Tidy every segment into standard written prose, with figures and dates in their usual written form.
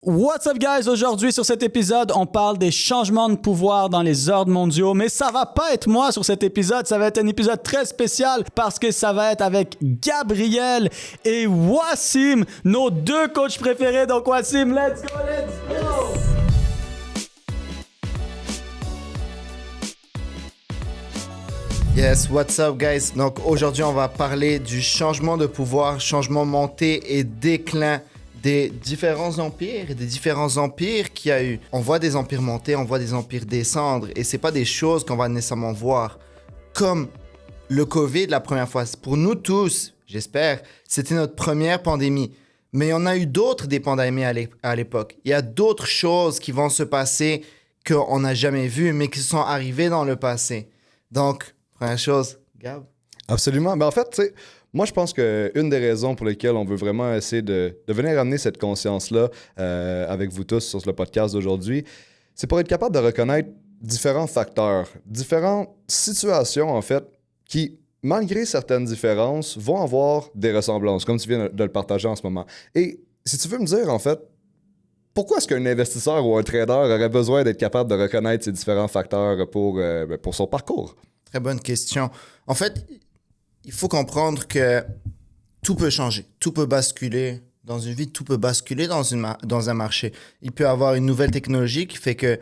What's up guys? Aujourd'hui sur cet épisode, on parle des changements de pouvoir dans les ordres mondiaux, mais ça va pas être moi sur cet épisode, ça va être un épisode très spécial parce que ça va être avec Gabriel et Wassim, nos deux coachs préférés. Donc Wassim, let's go, let's go! Yes, what's up guys? Donc aujourd'hui on va parler du changement de pouvoir, changement, montée et déclin des différents empires qu'il y a eu. On voit des empires monter, on voit des empires descendre et c'est pas des choses qu'on va nécessairement voir. Comme le Covid la première fois. Pour nous tous, j'espère, c'était notre première pandémie. Mais il y en a eu d'autres des pandémies à l'époque. Il y a d'autres choses qui vont se passer qu'on n'a jamais vues mais qui sont arrivées dans le passé. Donc, première chose, Gab? Absolument. Mais en fait, tu sais, moi, je pense qu'une des raisons pour lesquelles on veut vraiment essayer de venir amener cette conscience-là avec vous tous sur le podcast d'aujourd'hui, c'est pour être capable de reconnaître différents facteurs, différentes situations, en fait, qui, malgré certaines différences, vont avoir des ressemblances, comme tu viens de le partager en ce moment. Et si tu veux me dire, en fait, pourquoi est-ce qu'un investisseur ou un trader aurait besoin d'être capable de reconnaître ces différents facteurs pour son parcours? Très bonne question. En fait, il faut comprendre que tout peut changer, tout peut basculer dans une vie, tout peut basculer dans un marché. Il peut y avoir une nouvelle technologie qui fait que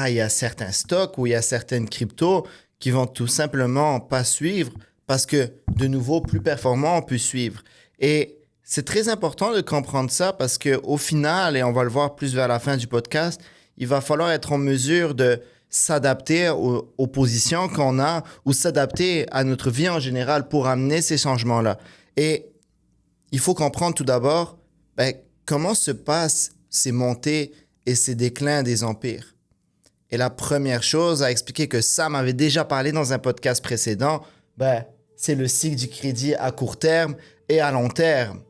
il y a certains stocks ou il y a certaines cryptos qui vont tout simplement pas suivre parce que de nouveau, plus performants, on peut suivre. Et c'est très important de comprendre ça parce qu'au final, et on va le voir plus vers la fin du podcast, il va falloir être en mesure de s'adapter aux positions qu'on a ou s'adapter à notre vie en général pour amener ces changements-là. Et il faut comprendre tout d'abord comment se passent ces montées et ces déclins des empires. Et la première chose à expliquer que Sam avait déjà parlé dans un podcast précédent, c'est le cycle du crédit à court terme et à long terme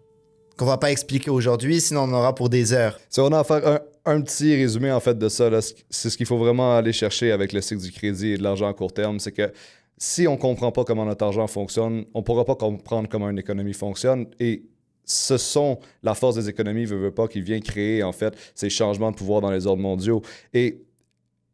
qu'on va pas expliquer aujourd'hui, sinon on en aura pour des heures. Si on a à faire un petit résumé en fait de ça, là, c'est ce qu'il faut vraiment aller chercher avec le cycle du crédit et de l'argent à court terme, c'est que si on ne comprend pas comment notre argent fonctionne, on ne pourra pas comprendre comment une économie fonctionne et ce sont la force des économies, veut pas, qui vient créer en fait ces changements de pouvoir dans les ordres mondiaux. Et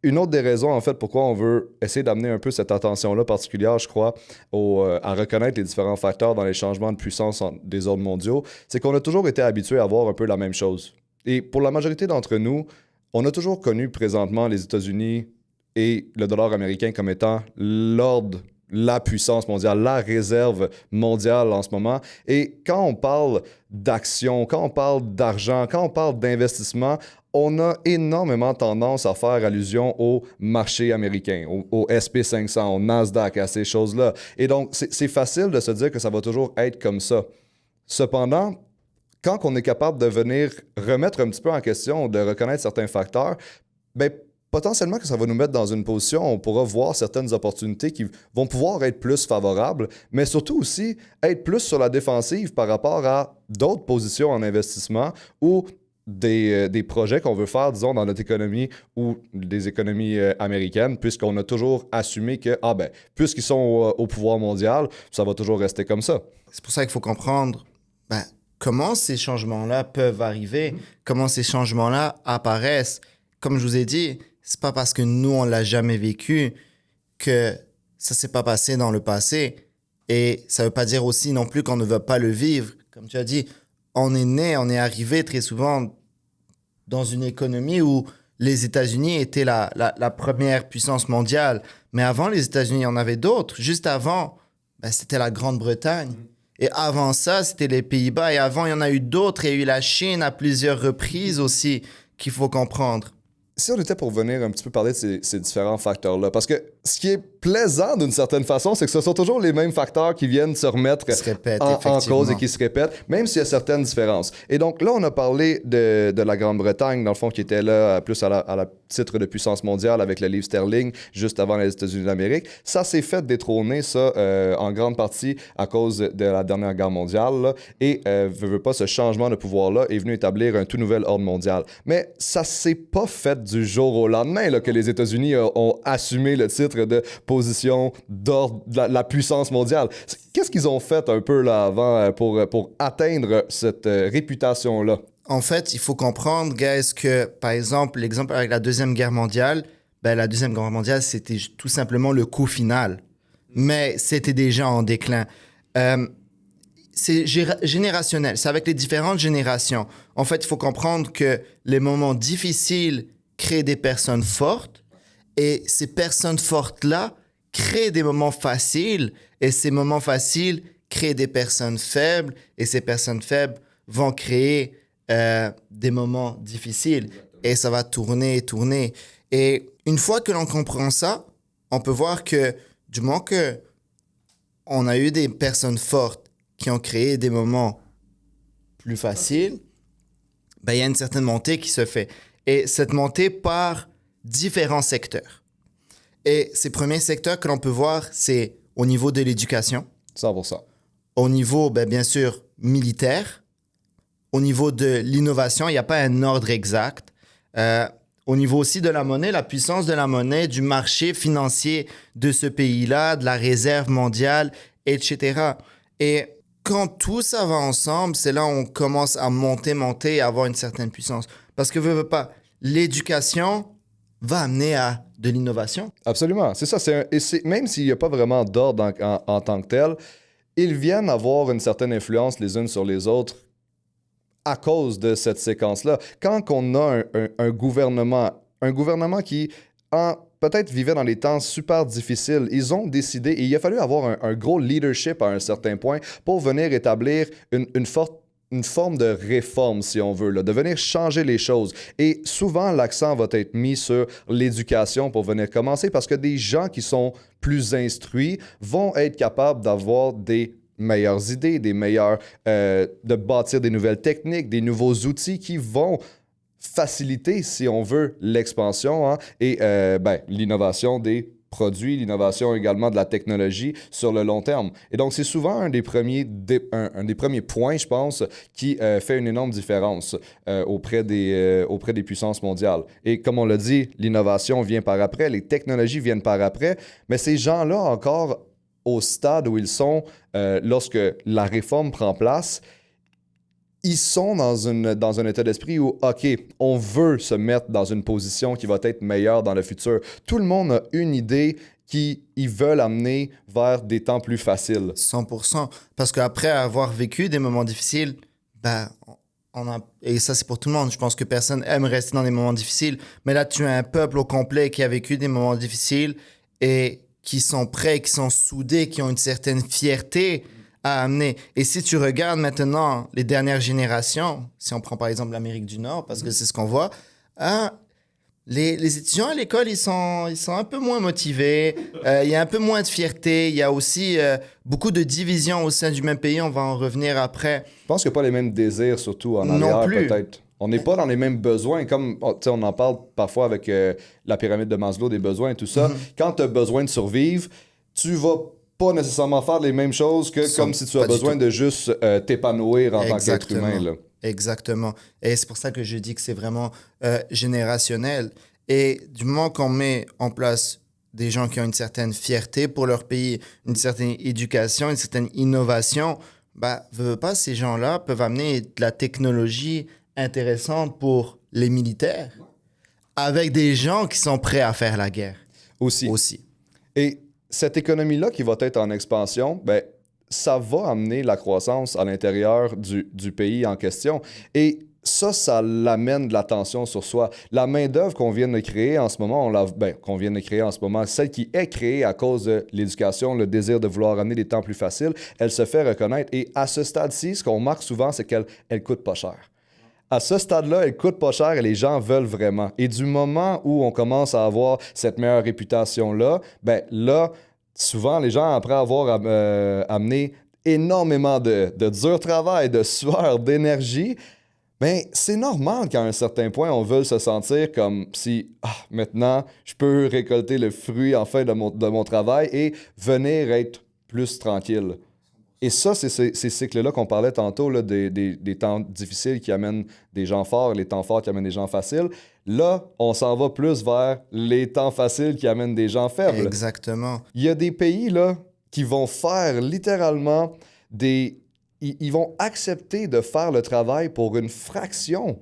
une autre des raisons, en fait, pourquoi on veut essayer d'amener un peu cette attention-là particulière, je crois, à reconnaître les différents facteurs dans les changements de puissance des ordres mondiaux, c'est qu'on a toujours été habitué à voir un peu la même chose. Et pour la majorité d'entre nous, on a toujours connu présentement les États-Unis et le dollar américain comme étant l'ordre, la puissance mondiale, la réserve mondiale en ce moment. Et quand on parle d'action, quand on parle d'argent, quand on parle d'investissement, on a énormément tendance à faire allusion au marché américain, au SP500, au Nasdaq, à ces choses-là. Et donc, c'est facile de se dire que ça va toujours être comme ça. Cependant, quand on est capable de venir remettre un petit peu en question, de reconnaître certains facteurs, potentiellement que ça va nous mettre dans une position où on pourra voir certaines opportunités qui vont pouvoir être plus favorables, mais surtout aussi être plus sur la défensive par rapport à d'autres positions en investissement ou des projets qu'on veut faire, disons, dans notre économie ou des économies américaines, puisqu'on a toujours assumé que, puisqu'ils sont au pouvoir mondial, ça va toujours rester comme ça. C'est pour ça qu'il faut comprendre comment ces changements-là peuvent arriver, comment ces changements-là apparaissent. Comme je vous ai dit, c'est pas parce que nous, on l'a jamais vécu que ça s'est pas passé dans le passé. Et ça veut pas dire aussi non plus qu'on ne veut pas le vivre. Comme tu as dit, on est arrivé très souvent dans une économie où les États-Unis étaient la première puissance mondiale. Mais avant les États-Unis, il y en avait d'autres. Juste avant, c'était la Grande-Bretagne. Et avant ça, c'était les Pays-Bas. Et avant, il y en a eu d'autres. Il y a eu la Chine à plusieurs reprises aussi qu'il faut comprendre. Si on était pour venir un petit peu parler de ces différents facteurs-là, parce que ce qui est plaisant d'une certaine façon, c'est que ce sont toujours les mêmes facteurs qui viennent se remettre en cause et qui se répètent, même s'il y a certaines différences. Et donc là, on a parlé de la Grande-Bretagne, dans le fond, qui était là plus à la titre de puissance mondiale avec le livre sterling, juste avant les États-Unis d'Amérique. Ça s'est fait détrôner, ça, en grande partie à cause de la dernière guerre mondiale. Là, et, veut pas, ce changement de pouvoir-là est venu établir un tout nouvel ordre mondial. Mais ça s'est pas fait du jour au lendemain là, que les États-Unis ont assumé le titre de position d'ordre de la puissance mondiale. Qu'est-ce qu'ils ont fait un peu là avant pour atteindre cette réputation-là? En fait, il faut comprendre, guys, que, par exemple, l'exemple avec la Deuxième Guerre mondiale, la Deuxième Guerre mondiale, c'était tout simplement le coup final. Mais c'était déjà en déclin. C'est générationnel. C'est avec les différentes générations. En fait, il faut comprendre que les moments difficiles créent des personnes fortes et ces personnes fortes-là créent des moments faciles et ces moments faciles créent des personnes faibles et ces personnes faibles vont créer des moments difficiles et ça va tourner et tourner. Et une fois que l'on comprend ça, on peut voir que du moment que on a eu des personnes fortes qui ont créé des moments plus faciles, il y a une certaine montée qui se fait. Et cette montée part différents secteurs. Et ces premiers secteurs que l'on peut voir, c'est au niveau de l'éducation. 100%. Au niveau, bien sûr, militaire. Au niveau de l'innovation, il n'y a pas un ordre exact. Au niveau aussi de la monnaie, la puissance de la monnaie, du marché financier de ce pays-là, de la réserve mondiale, etc. Et quand tout ça va ensemble, c'est là où on commence à monter et à avoir une certaine puissance. Parce que, veux pas, l'éducation va amener à de l'innovation. Absolument. C'est ça. Même s'il n'y a pas vraiment d'ordre en tant que tel, ils viennent avoir une certaine influence les unes sur les autres à cause de cette séquence-là. Quand on a un gouvernement qui, peut-être vivait dans des temps super difficiles, ils ont décidé, et il a fallu avoir un gros leadership à un certain point pour venir établir une forme de réforme, si on veut, là, de venir changer les choses. Et souvent, l'accent va être mis sur l'éducation pour venir commencer parce que des gens qui sont plus instruits vont être capables d'avoir des meilleures idées, de bâtir des nouvelles techniques, des nouveaux outils qui vont faciliter, si on veut, l'expansion et l'innovation des produits, l'innovation également de la technologie sur le long terme. Et donc, c'est souvent un des premiers points, je pense, qui fait une énorme différence auprès des puissances mondiales. Et comme on l'a dit, l'innovation vient par après, les technologies viennent par après, mais ces gens-là, encore au stade où ils sont lorsque la réforme prend place, ils sont dans un état d'esprit où, OK, on veut se mettre dans une position qui va être meilleure dans le futur. Tout le monde a une idée qu'ils veulent amener vers des temps plus faciles. 100%. Parce qu'après avoir vécu des moments difficiles, et ça c'est pour tout le monde, je pense que personne aime rester dans des moments difficiles, mais là tu as un peuple au complet qui a vécu des moments difficiles et qui sont prêts, qui sont soudés, qui ont une certaine fierté à amener. Et si tu regardes maintenant les dernières générations, si on prend par exemple l'Amérique du Nord, parce que c'est ce qu'on voit, les étudiants à l'école, ils sont un peu moins motivés, il y a un peu moins de fierté, il y a aussi beaucoup de divisions au sein du même pays, on va en revenir après. Je pense qu'il n'y a pas les mêmes désirs, surtout en arrière, peut-être. On n'est pas dans les mêmes besoins, comme on en parle parfois avec la pyramide de Maslow des besoins et tout ça. Quand tu as besoin de survivre, tu vas pas nécessairement faire les mêmes choses que comme si tu as besoin de juste t'épanouir en tant qu'être humain. Là. Exactement. Et c'est pour ça que je dis que c'est vraiment générationnel. Et du moment qu'on met en place des gens qui ont une certaine fierté pour leur pays, une certaine éducation, une certaine innovation, veux pas, ces gens-là peuvent amener de la technologie intéressante pour les militaires avec des gens qui sont prêts à faire la guerre. Aussi. Et cette économie-là qui va être en expansion, ça va amener la croissance à l'intérieur du pays en question. Et ça l'amène de l'attention sur soi. La main-d'œuvre qu'on vient de créer en ce moment, celle qui est créée à cause de l'éducation, le désir de vouloir amener des temps plus faciles, elle se fait reconnaître. Et à ce stade-ci, ce qu'on remarque souvent, c'est qu'elle coûte pas cher. À ce stade-là, elle coûte pas cher et les gens veulent vraiment. Et du moment où on commence à avoir cette meilleure réputation-là, là, souvent, les gens, après avoir amené énormément de dur travail, de sueur, d'énergie, c'est normal qu'à un certain point, on veuille se sentir comme si, maintenant, je peux récolter le fruit, enfin, de mon travail et venir être plus tranquille. Et ça, c'est ces cycles-là qu'on parlait tantôt, là, des temps difficiles qui amènent des gens forts, les temps forts qui amènent des gens faciles. Là, on s'en va plus vers les temps faciles qui amènent des gens faibles. Exactement. Il y a des pays là, qui vont faire littéralement ils ils vont accepter de faire le travail pour une fraction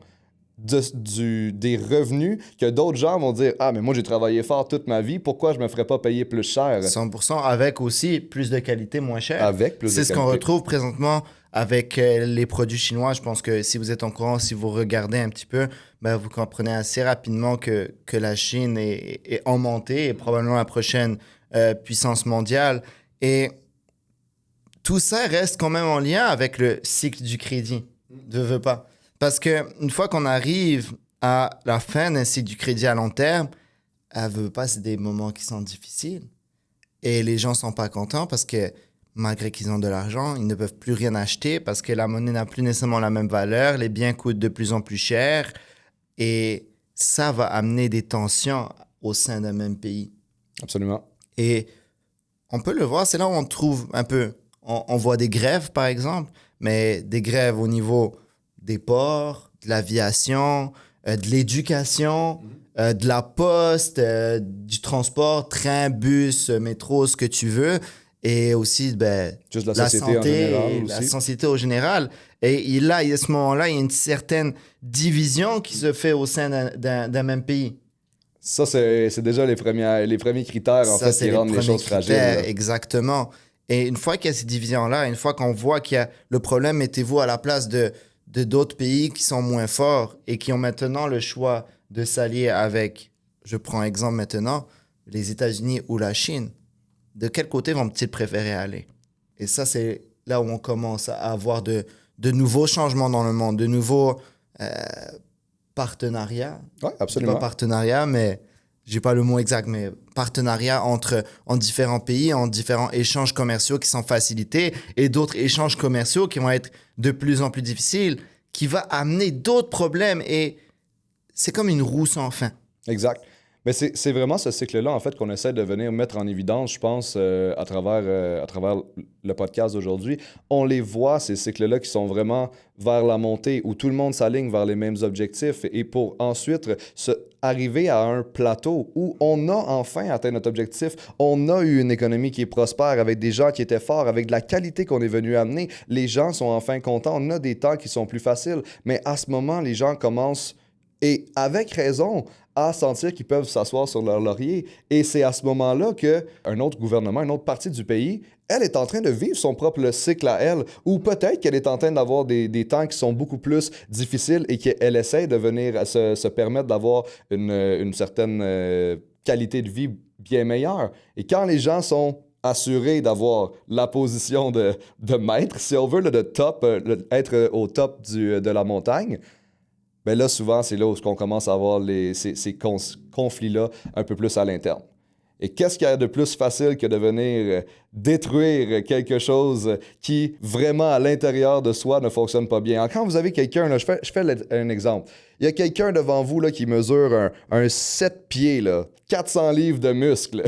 des revenus que d'autres gens vont dire « Ah, mais moi, j'ai travaillé fort toute ma vie, pourquoi je me ferais pas payer plus cher? » 100% avec aussi plus de qualité, moins cher. Avec plus de C'est ce qu'on qualité. retrouve présentement avec les produits chinois. Je pense que si vous êtes au courant, si vous regardez un petit peu, ben, vous comprenez assez rapidement que la Chine est en montée et probablement la prochaine puissance mondiale. Et tout ça reste quand même en lien avec le cycle du crédit. Ne veux pas. Parce qu'une fois qu'on arrive à la fin d'un cycle du crédit à long terme, elle veut pas, c'est des moments qui sont difficiles. Et les gens sont pas contents parce que malgré qu'ils ont de l'argent, ils ne peuvent plus rien acheter parce que la monnaie n'a plus nécessairement la même valeur, les biens coûtent de plus en plus cher et ça va amener des tensions au sein d'un même pays. Absolument. Et on peut le voir, c'est là où on trouve un peu, on voit des grèves par exemple, mais des grèves au niveau des ports, de l'aviation, de l'éducation, de la poste, du transport, train, bus, métro, ce que tu veux. Et aussi, ben, Juste la société en santé, général la aussi. société au général. Et là, à ce moment-là, il y a une certaine division qui se fait au sein d'un même pays. Ça, c'est déjà les premiers critères en Ça, fait, c'est qui les rendent les premiers choses fragiles. critères, Là. exactement. Et une fois qu'il y a ces divisions-là, une fois qu'on voit qu'il y a le problème, mettez-vous à la place de d'autres pays qui sont moins forts et qui ont maintenant le choix de s'allier avec, je prends exemple maintenant, les États-Unis ou la Chine. De quel côté vont-ils préférer aller? Et ça, c'est là où on commence à avoir de nouveaux changements dans le monde, de nouveaux partenariats. Oui, Je dis absolument. pas partenariat, mais j'ai pas le mot exact, mais partenariat en différents pays, en différents échanges commerciaux qui sont facilités et d'autres échanges commerciaux qui vont être de plus en plus difficiles, qui va amener d'autres problèmes et c'est comme une roue sans fin. Exact. Mais c'est vraiment ce cycle-là, en fait, qu'on essaie de venir mettre en évidence, je pense, à travers le podcast d'aujourd'hui. On les voit, ces cycles-là, qui sont vraiment vers la montée, où tout le monde s'aligne vers les mêmes objectifs, et pour ensuite arriver à un plateau où on a enfin atteint notre objectif, on a eu une économie qui est prospère, avec des gens qui étaient forts, avec de la qualité qu'on est venu amener. Les gens sont enfin contents, on a des temps qui sont plus faciles, mais à ce moment, les gens commencent, et avec raison, à sentir qu'ils peuvent s'asseoir sur leur laurier. Et c'est à ce moment-là qu'un autre gouvernement, une autre partie du pays, elle est en train de vivre son propre cycle à elle, ou peut-être qu'elle est en train d'avoir des temps qui sont beaucoup plus difficiles et qu'elle essaie de venir se permettre d'avoir une certaine qualité de vie bien meilleure. Et quand les gens sont assurés d'avoir la position de maître, si on veut, là, de top, être au top de la montagne, ben là, souvent, c'est là où on commence à avoir ces conflits-là un peu plus à l'interne. Et qu'est-ce qu'il y a de plus facile que de venir détruire quelque chose qui, vraiment, à l'intérieur de soi, ne fonctionne pas bien? Alors, quand vous avez quelqu'un, là, je fais un exemple. Il y a quelqu'un devant vous là, qui mesure un 7 pieds, là, 400 livres de muscles.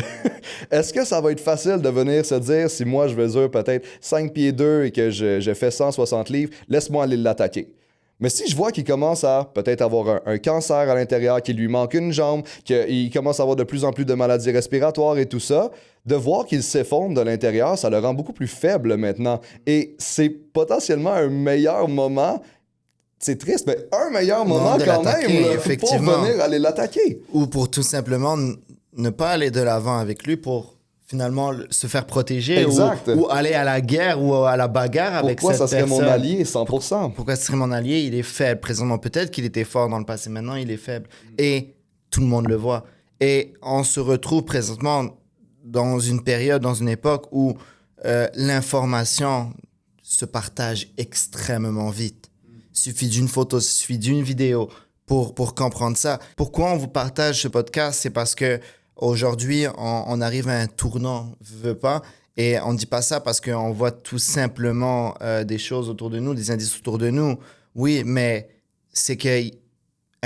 Est-ce que ça va être facile de venir se dire, si moi, je mesure peut-être 5 pieds 2 et que je fais 160 livres, laisse-moi aller l'attaquer? Mais si je vois qu'il commence à peut-être avoir un cancer à l'intérieur, qu'il lui manque une jambe, qu'il commence à avoir de plus en plus de maladies respiratoires et tout ça, de voir qu'il s'effondre de l'intérieur, ça le rend beaucoup plus faible maintenant. Et c'est potentiellement un meilleur moment, c'est triste, mais un meilleur moment quand même là, pour venir aller l'attaquer. Ou pour tout simplement ne pas aller de l'avant avec lui pour finalement se faire protéger ou aller à la guerre ou à la bagarre avec cette personne. Pourquoi ça serait mon allié 100%? Pourquoi ce serait mon allié? Il est faible. Présentement, peut-être qu'il était fort dans le passé. Maintenant, il est faible. Et tout le monde le voit. Et on se retrouve présentement dans une période, dans une époque où l'information se partage extrêmement vite. Il suffit d'une photo, il suffit d'une vidéo pour comprendre ça. Pourquoi on vous partage ce podcast? C'est parce que aujourd'hui, on arrive à un tournant, veut pas, et on ne dit pas ça parce qu'on voit tout simplement des choses autour de nous, des indices autour de nous. Oui, mais c'est qu'un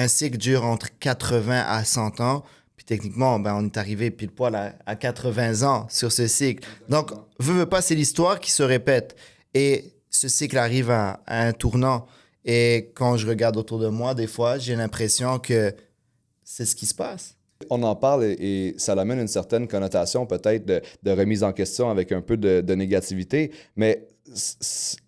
cycle dure entre 80 à 100 ans, puis techniquement, ben, on est arrivé pile poil à 80 ans sur ce cycle. Donc, veut pas, c'est l'histoire qui se répète. Et ce cycle arrive à un tournant. Et quand je regarde autour de moi, des fois, j'ai l'impression que c'est ce qui se passe. On en parle et ça amène une certaine connotation peut-être de remise en question avec un peu de négativité, mais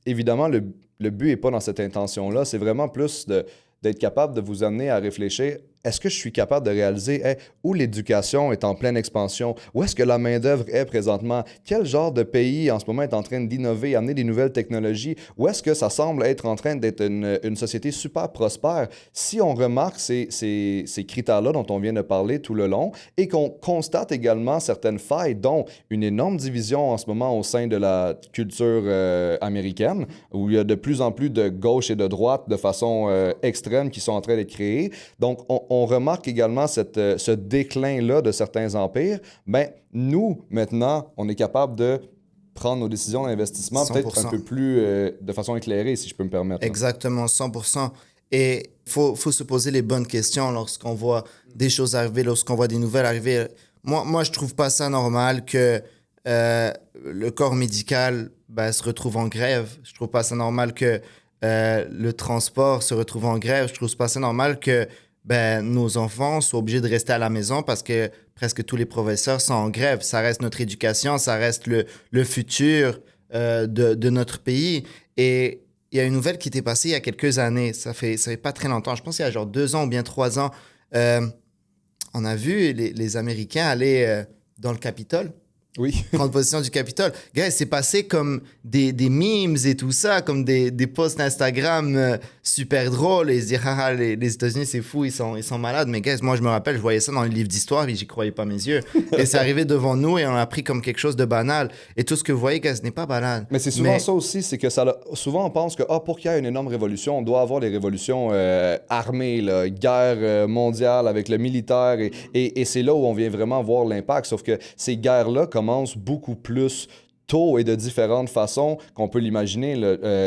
évidemment, le but n'est pas dans cette intention-là. C'est vraiment plus d'être capable de vous amener à réfléchir. Est-ce que je suis capable de réaliser où l'éducation est en pleine expansion? Où est-ce que la main-d'œuvre est présentement? Quel genre de pays en ce moment est en train d'innover, amener des nouvelles technologies? Où est-ce que ça semble être en train d'être une société super prospère? Si on remarque ces critères-là dont on vient de parler tout le long et qu'on constate également certaines failles, dont une énorme division en ce moment au sein de la culture américaine, où il y a de plus en plus de gauche et de droite de façon extrême qui sont en train d'être créées. Donc, on remarque également ce déclin-là de certains empires. Ben, nous, maintenant, on est capable de prendre nos décisions d'investissement 100%. peut-être un peu plus de façon éclairée, si je peux me permettre. Exactement, 100%. Et il faut se poser les bonnes questions lorsqu'on voit des choses arriver, lorsqu'on voit des nouvelles arriver. Moi, je trouve pas ça normal que le corps médical se retrouve en grève. Je trouve pas ça normal que le transport se retrouve en grève. Je trouve pas ça normal que nos enfants soient obligés de rester à la maison parce que presque tous les professeurs sont en grève. Ça reste notre éducation, ça reste le futur de notre pays. Et il y a une nouvelle qui était passée il y a quelques années. Ça fait pas très longtemps. Je pense qu'il y a genre 2 ans ou bien 3 ans. On a vu les Américains aller dans le Capitole. Oui. Prendre position du Capitole. Gars, c'est passé comme des memes et tout ça, comme des posts Instagram super drôles et se dire, les États-Unis, c'est fou, ils sont malades. Mais gars, moi, je me rappelle, je voyais ça dans les livres d'histoire et j'y croyais pas mes yeux. Et c'est arrivé devant nous et on l'a pris comme quelque chose de banal. Et tout ce que vous voyez, gars, ce n'est pas banal. Mais c'est souvent ça aussi, c'est que souvent on pense que pour qu'il y ait une énorme révolution, on doit avoir des révolutions armées, là, guerre mondiale avec le militaire et c'est là où on vient vraiment voir l'impact. Sauf que ces guerres-là commencent beaucoup plus tôt et de différentes façons qu'on peut l'imaginer.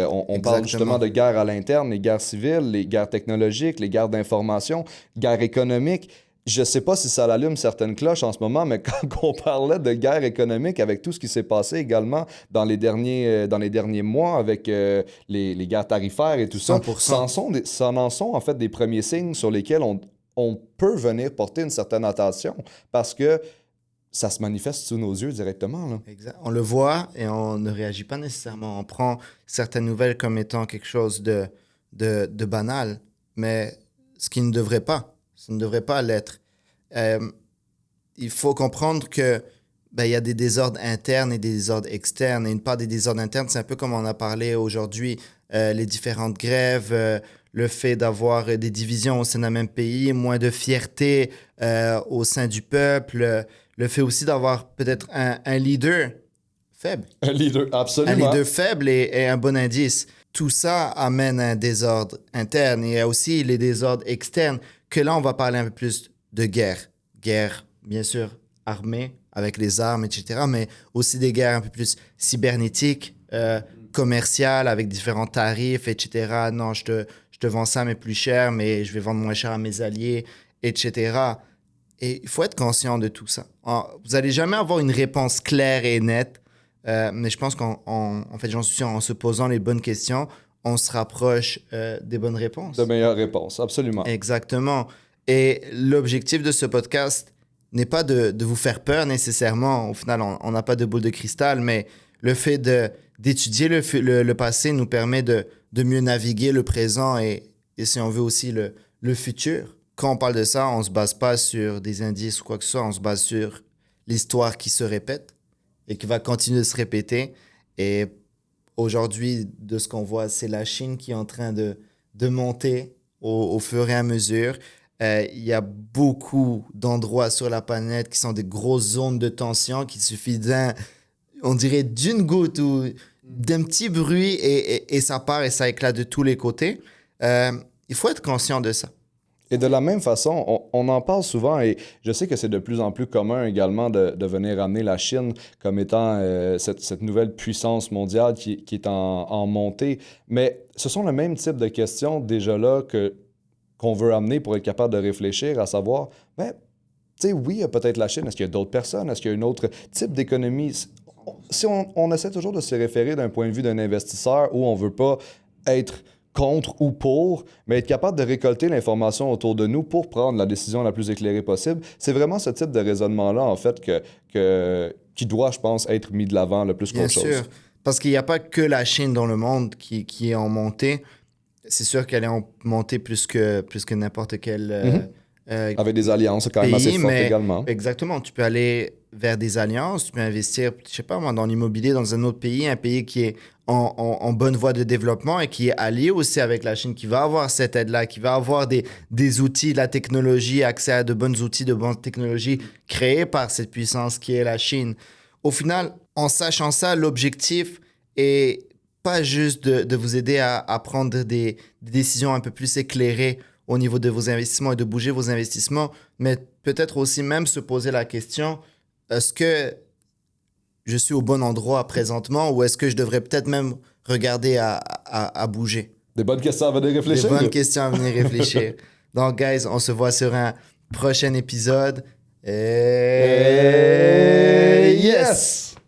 On parle justement de guerres à l'interne, les guerres civiles, les guerres technologiques, les guerres d'information, guerres économiques. Je ne sais pas si ça allume certaines cloches en ce moment, mais quand on parlait de guerre économique avec tout ce qui s'est passé également dans les derniers mois avec les guerres tarifaires et tout ça, 100%. ça en sont en fait des premiers signes sur lesquels on peut venir porter une certaine attention parce que ça se manifeste sous nos yeux directement. Là. Exact. On le voit et on ne réagit pas nécessairement. On prend certaines nouvelles comme étant quelque chose de banal, mais ce qui ne devrait pas. Ça ne devrait pas l'être. Il faut comprendre que il y a des désordres internes et des désordres externes. Et une part des désordres internes, c'est un peu comme on a parlé aujourd'hui, les différentes grèves, le fait d'avoir des divisions au sein d'un même pays, moins de fierté au sein du peuple, le fait aussi d'avoir peut-être un leader faible. Un leader, absolument. Un leader faible et un bon indice. Tout ça amène un désordre interne. Et il y a aussi les désordres externes, que là, on va parler un peu plus de guerre. Guerre, bien sûr, armée, avec les armes, etc., mais aussi des guerres un peu plus cybernétiques, commerciales, avec différents tarifs, etc. Non, je te vends ça, mais plus cher, mais je vais vendre moins cher à mes alliés, etc. Et il faut être conscient de tout ça. Vous n'allez jamais avoir une réponse claire et nette, mais je pense en fait, j'en suis sûr, en se posant les bonnes questions, on se rapproche des bonnes réponses. De meilleures réponses, absolument. Exactement. Et l'objectif de ce podcast n'est pas de vous faire peur nécessairement. Au final, on n'a pas de boule de cristal, mais le fait d'étudier le passé nous permet de mieux naviguer le présent et si on veut aussi le futur. Quand on parle de ça, on ne se base pas sur des indices ou quoi que ce soit, on se base sur l'histoire qui se répète et qui va continuer de se répéter. Et aujourd'hui, de ce qu'on voit, c'est la Chine qui est en train de monter au fur et à mesure. Il y a beaucoup d'endroits sur la planète qui sont des grosses zones de tension, qu'il suffit on dirait d'une goutte ou d'un petit bruit et ça part et ça éclate de tous les côtés. Il faut être conscient de ça. Et de la même façon, on en parle souvent et je sais que c'est de plus en plus commun également de venir amener la Chine comme étant cette nouvelle puissance mondiale qui est en montée. Mais ce sont le même type de questions déjà là qu'on veut amener pour être capable de réfléchir, à savoir, tu sais, oui, il y a peut-être la Chine. Est-ce qu'il y a d'autres personnes? Est-ce qu'il y a un autre type d'économie? Si on essaie toujours de se référer d'un point de vue d'un investisseur où on ne veut pas être contre ou pour, mais être capable de récolter l'information autour de nous pour prendre la décision la plus éclairée possible, c'est vraiment ce type de raisonnement-là, en fait, qui doit, je pense, être mis de l'avant le plus qu'autre chose. Bien sûr. parce qu'il n'y a pas que la Chine dans le monde qui est en montée. C'est sûr qu'elle est en montée plus que n'importe quel Avec des alliances quand même assez pays, fortes mais également. exactement, tu peux aller vers des alliances, tu peux investir, je sais pas moi, dans l'immobilier dans un autre pays, un pays qui est en bonne voie de développement et qui est allié aussi avec la Chine, qui va avoir cette aide-là, qui va avoir des outils, de la technologie, accès à de bons outils, de bonnes technologies créées par cette puissance qui est la Chine. Au final, en sachant ça, l'objectif est pas juste de vous aider à prendre des décisions un peu plus éclairées au niveau de vos investissements et de bouger vos investissements, mais peut-être aussi même se poser la question, est-ce que je suis au bon endroit présentement ou est-ce que je devrais peut-être même regarder à bouger? Des bonnes questions à venir réfléchir. Des bonnes questions à venir réfléchir. Donc, guys, on se voit sur un prochain épisode. Et yes!